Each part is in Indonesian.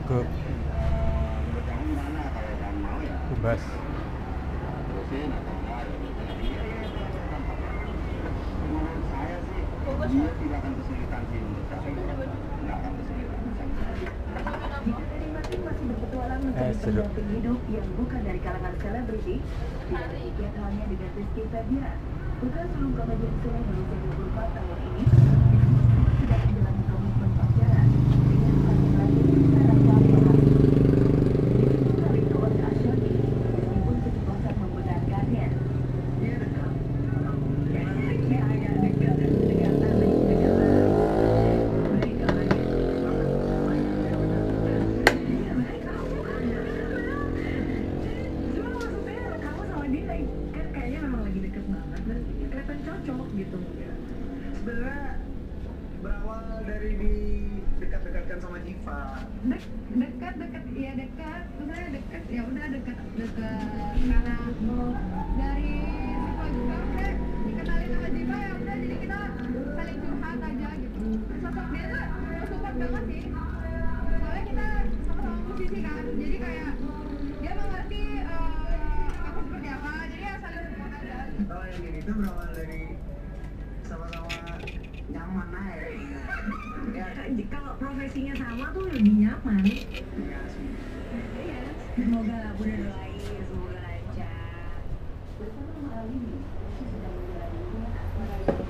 Nego Ubas. Jeruk. Hidup yang bukan dari kalangan selebriti, tidak demikian halnya dengan Rizky Febian. Putra sulung komedian Sule berusia 24 tahun ini sudah menjalani komitmen pacaran dengan laki-laki Sarah Wahab. Dikutip hal itu oleh Asyadi, meskipun kesepakatan membenarkannya. Dia dekat. Dia agak dekat dan kedekatan lagi kedekatan. Mereka lagi. Gitu ya. Sebenarnya berawal dari dekat-dekatkan sama Jiva. Dekat ya dekat, sebenarnya dekat ya udah dekat karena dari Jiva juga udah dikenalin sama Jiva ya udah jadi kita saling curhat aja gitu. Sosok dia tuh support banget sih, soalnya kita sama-sama musisi kan, jadi kayak dia mengerti aku seperti apa, jadi ya saling support aja. Kalau yang ini tuh berawal dari sama-sama nyaman aja. Ya kan Kalau profesinya sama tuh lebih nyaman. ya sih. Iya, semoga Bunda doain, semoga lancar. Bersama Alini, sedang menjalani asmara yang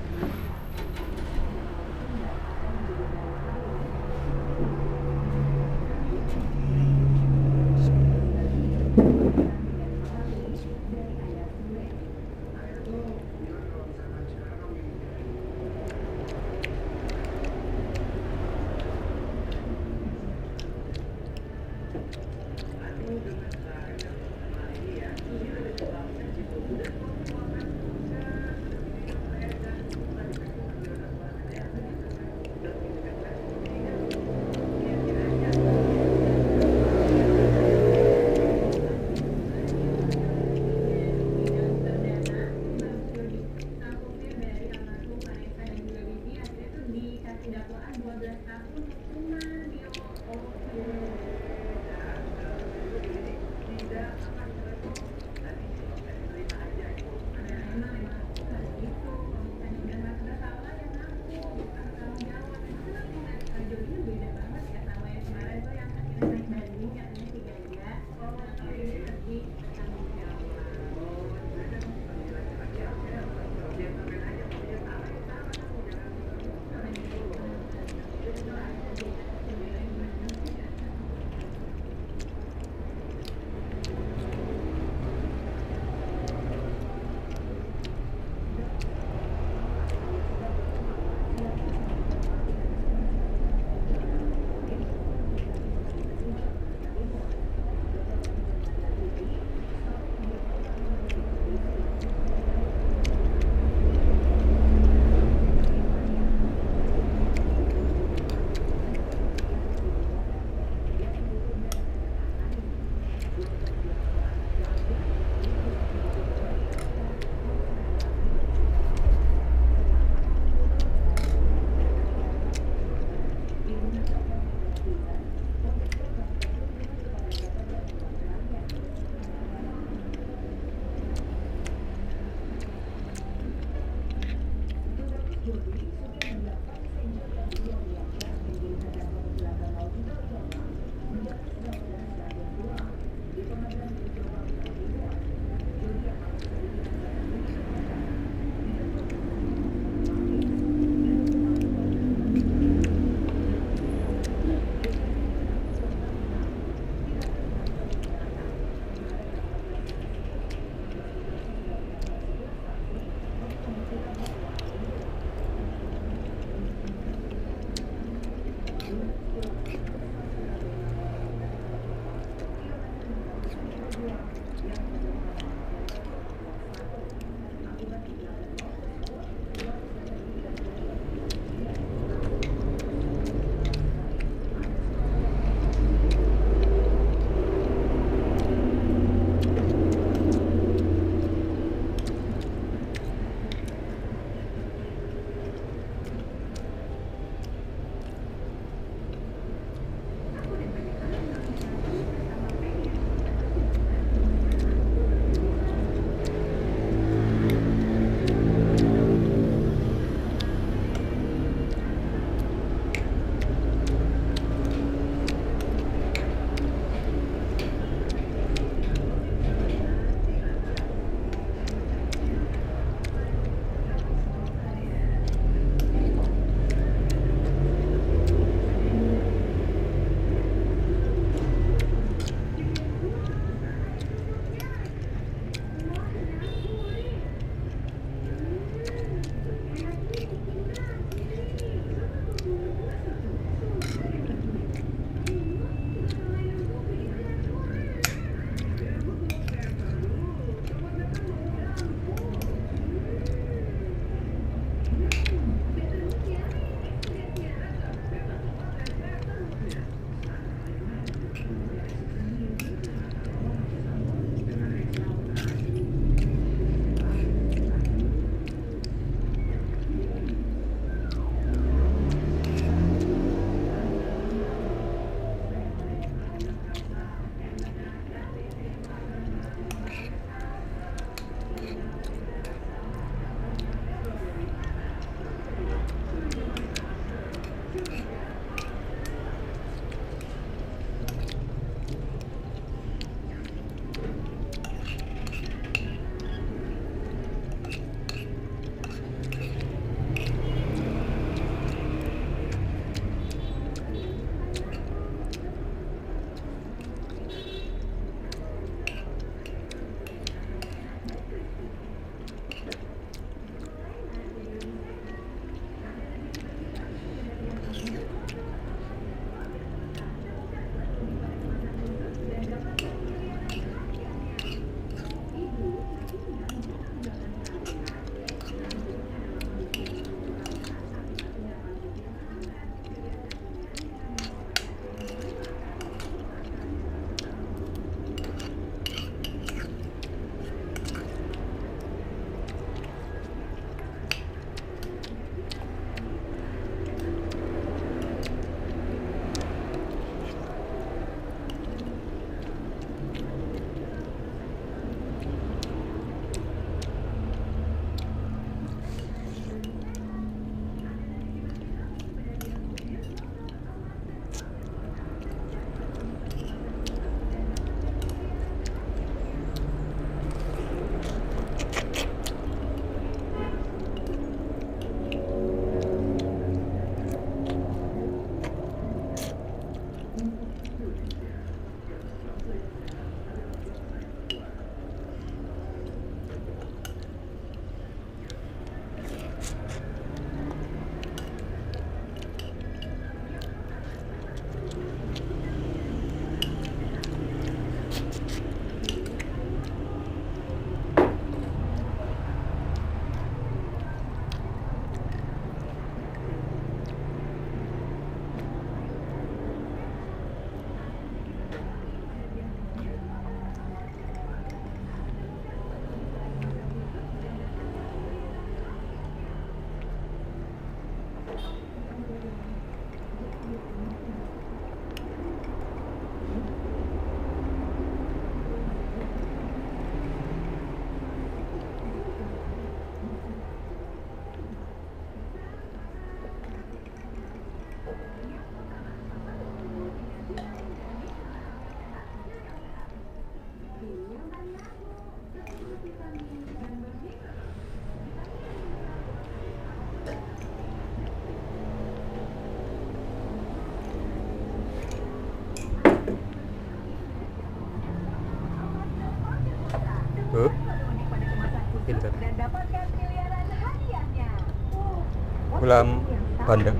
dalam bandar.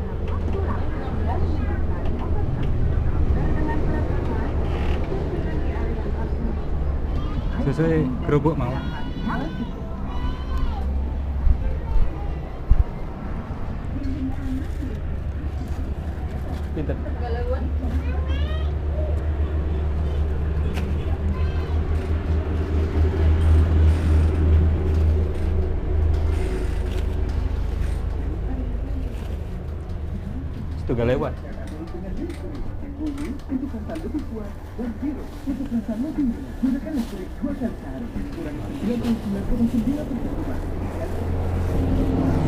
Sesuai kerupuk mau. Pinter. Itu gak lewat. Untuk rasa lebih kuat dan zero untuk rasa lebih murah. Gunakan listrik 2 kali sehari. Kurang 99,9%